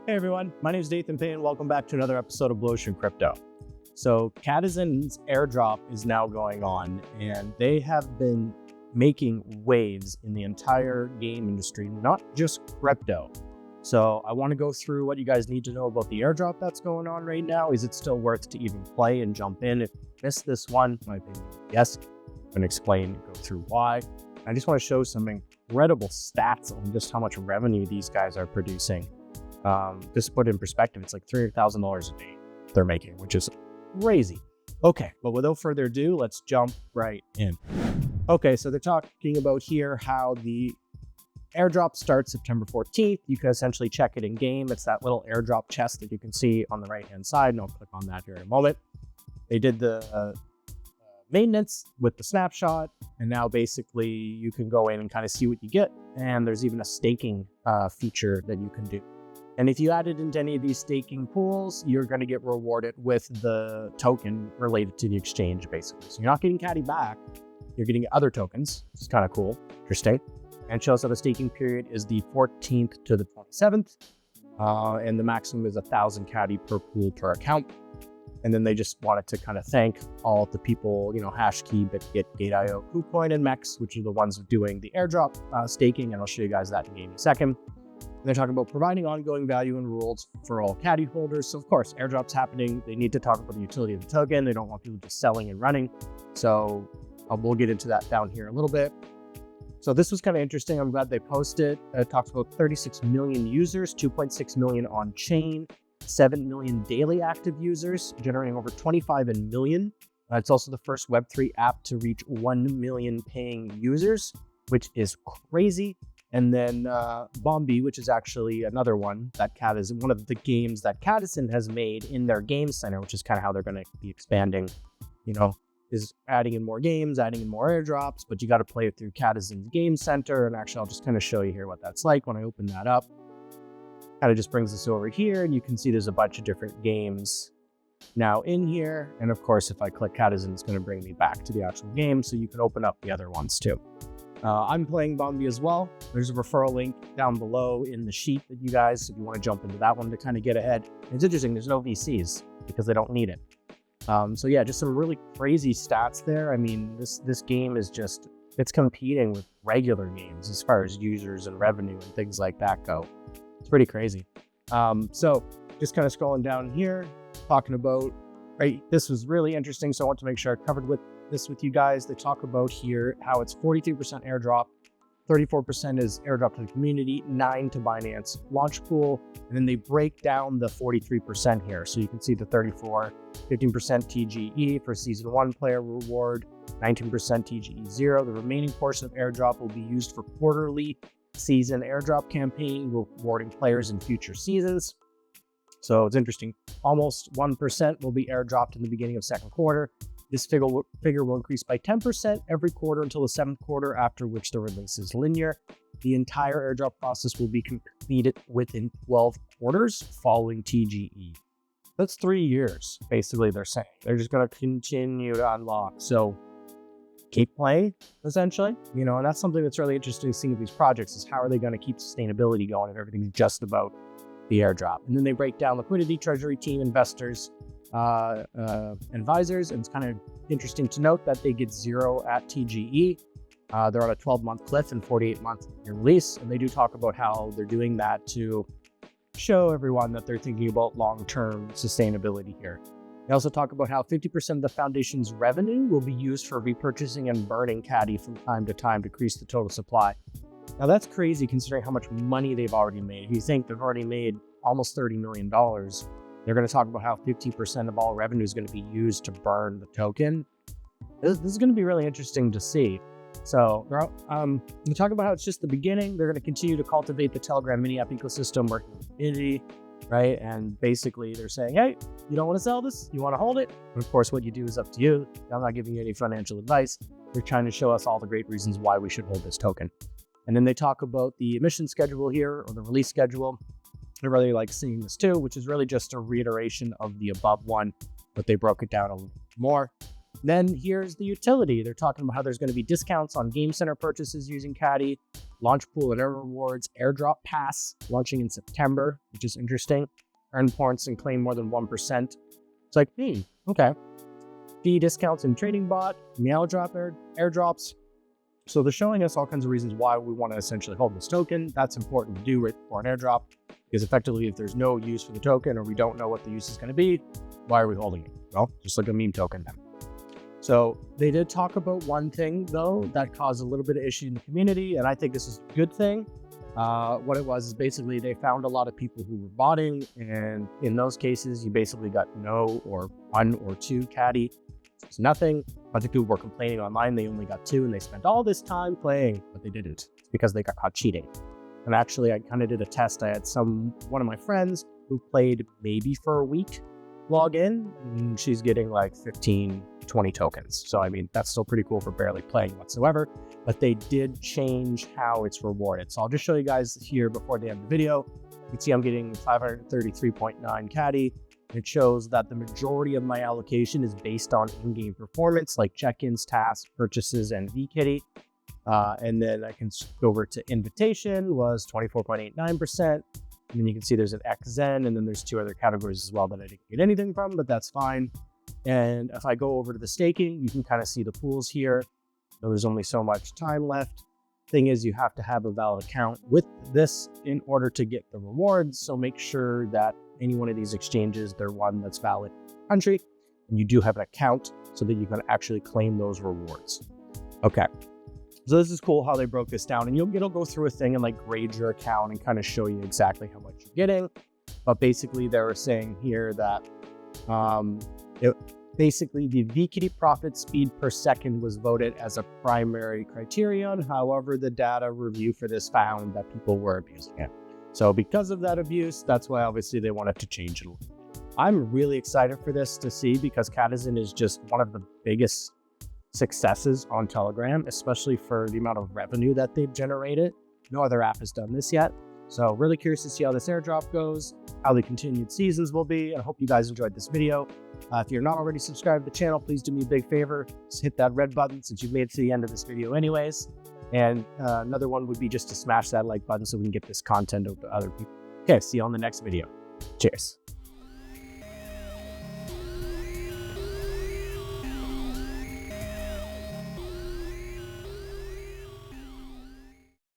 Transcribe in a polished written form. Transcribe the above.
Hey everyone, my name is Nathan Payne. Welcome back to another episode of Blu Ocean Crypto. So Catizen's airdrop is now going on, and they have been making waves in the entire game industry, not just crypto. So I want to go through what you guys need to know about the airdrop that's going on right now. Is it still worth to even play and jump in? If you missed this one, my opinion, yes. I'm going to explain, go through why. I just want to show some incredible stats on just how much revenue these guys are producing. Just to put it in perspective, it's like $300,000 a day they're making, which is crazy. Okay, but without further ado, let's jump right in. Okay, so they're talking about here how the airdrop starts September 14th. You can essentially check it in game. It's that little airdrop chest that you can see on the right-hand side, and I'll click on that here in a moment. They did the maintenance with the snapshot, and now basically you can go in and kind of see what you get, and there's even a staking feature that you can do. And if you add it into any of these staking pools, you're going to get rewarded with the token related to the exchange, basically. So you're not getting Caddy back, you're getting other tokens. It's kind of cool, interesting. And shows that the staking period is the 14th to the 27th, and the maximum is 1,000 Caddy per pool per account. And then they just wanted to kind of thank all of the people, Hashkey, BitGet, Gate.io, KuCoin, and Mex, which are the ones doing the airdrop staking, and I'll show you guys that in game in a second. And they're talking about providing ongoing value and rewards for all Caddy holders. So of course, airdrop's happening. They need to talk about the utility of the token. They don't want people just selling and running. So we'll get into that down here a little bit. So this was kind of interesting. I'm glad they posted. It talks about 36 million users, 2.6 million on chain, 7 million daily active users, generating over 25 million. It's also the first Web3 app to reach 1 million paying users, which is crazy. And then Bombi, which is actually another one that Catizen, one of the games that Catizen has made in their game center, which is kind of how they're going to be expanding, is adding in more games, adding in more airdrops, but you got to play it through Catizen's game center. And actually, I'll just kind of show you here what that's like when I open that up. Kind of just brings us over here, and you can see there's a bunch of different games now in here. And of course, if I click Catizen, it's going to bring me back to the actual game, so you can open up the other ones too. I'm playing Bombi as well. There's a referral link down below in the sheet that you guys, if you want to jump into that one to kind of get ahead. It's interesting, there's no VCs because they don't need it. So yeah, just some really crazy stats there. I mean, this game is just, it's competing with regular games as far as users and revenue and things like that go. It's pretty crazy. So just kind of scrolling down here, talking about, right, this was really interesting. So I want to make sure I covered this with you guys. They talk about here how it's 43% airdrop, 34% is airdrop to the community, 9% to Binance launch pool, and then they break down the 43% here. So you can see the 34, 15% TGE for season 1 player reward, 19% TGE 0. The remaining portion of airdrop will be used for quarterly season airdrop campaign, rewarding players in future seasons. So it's interesting. Almost 1% will be airdropped in the beginning of second quarter. This figure will increase by 10% every quarter until the 7th quarter, after which the release is linear. The entire airdrop process will be completed within 12 quarters following TGE. That's 3 years, basically, they're saying. They're just going to continue to unlock. So keep playing, essentially. And that's something that's really interesting to see with these projects, is how are they going to keep sustainability going if everything's just about the airdrop. And then they break down liquidity, treasury team, investors, advisors, and it's kind of interesting to note that they get 0 at TGE. They're on a 12-month cliff and 48-month release, and they do talk about how they're doing that to show everyone that they're thinking about long-term sustainability here. They also talk about how 50% of the foundation's revenue will be used for repurchasing and burning Caddy from time to time to increase the total supply. Now that's crazy considering how much money they've already made. If you think they've already made almost $30 million, they're going to talk about how 50% of all revenue is going to be used to burn the token. This is going to be really interesting to see. So we talk about how it's just the beginning. They're going to continue to cultivate the Telegram mini app ecosystem, working with the community, right? And basically they're saying, hey, you don't want to sell this? You want to hold it? And of course, what you do is up to you. I'm not giving you any financial advice. They're trying to show us all the great reasons why we should hold this token. And then they talk about the emission schedule here, or the release schedule. I really like seeing this too, which is really just a reiteration of the above one, but they broke it down a little more. Then here's the utility. They're talking about how there's going to be discounts on Game Center purchases using Caddy, launch pool and air rewards, airdrop pass launching in September, which is interesting. Earn points and claim more than 1%. It's like, okay. Fee discounts in trading bot, meow drop airdrops. So they're showing us all kinds of reasons why we want to essentially hold this token. That's important to do for an airdrop, because effectively if there's no use for the token or we don't know what the use is going to be, why are we holding it? Well, just like a meme token then. So they did talk about one thing though that caused a little bit of issue in the community, and I think this is a good thing. What it was is basically they found a lot of people who were botting, and in those cases you basically got no or 1 or 2 caddy. It's nothing. A bunch of people were complaining online they only got 2 and they spent all this time playing, but they didn't. It's because they got caught cheating. And actually I kind of did a test. I had one of my friends who played maybe for a week log in, and she's getting like 15, 20 tokens. So I mean, that's still pretty cool for barely playing whatsoever, but they did change how it's rewarded. So I'll just show you guys here before the end of the video. You can see I'm getting 533.9 caddy. It shows that the majority of my allocation is based on in-game performance, like check-ins, tasks, purchases, and VKitty. And then I can go over to invitation was 24.89%. And then you can see there's an XZen, and then there's 2 other categories as well that I didn't get anything from, but that's fine. And if I go over to the staking, you can kind of see the pools here. So there's only so much time left. Thing is, you have to have a valid account with this in order to get the rewards. So make sure that any one of these exchanges, they're one that's valid country, and you do have an account so that you can actually claim those rewards. Okay. So this is cool how they broke this down, and it'll go through a thing and like grade your account and kind of show you exactly how much you're getting. But basically they were saying here that basically the VKitty profit speed per second was voted as a primary criterion. However, the data review for this found that people were abusing it. So because of that abuse, that's why obviously they wanted to change it. I'm really excited for this to see, because Catizen is just one of the biggest successes on Telegram, especially for the amount of revenue that they've generated. No other app has done this yet. So really curious to see how this airdrop goes, how the continued seasons will be. I hope you guys enjoyed this video. If you're not already subscribed to the channel, please do me a big favor. Just hit that red button since you've made it to the end of this video anyways. And another one would be just to smash that like button so we can get this content out to other people. Okay, see you on the next video. Cheers.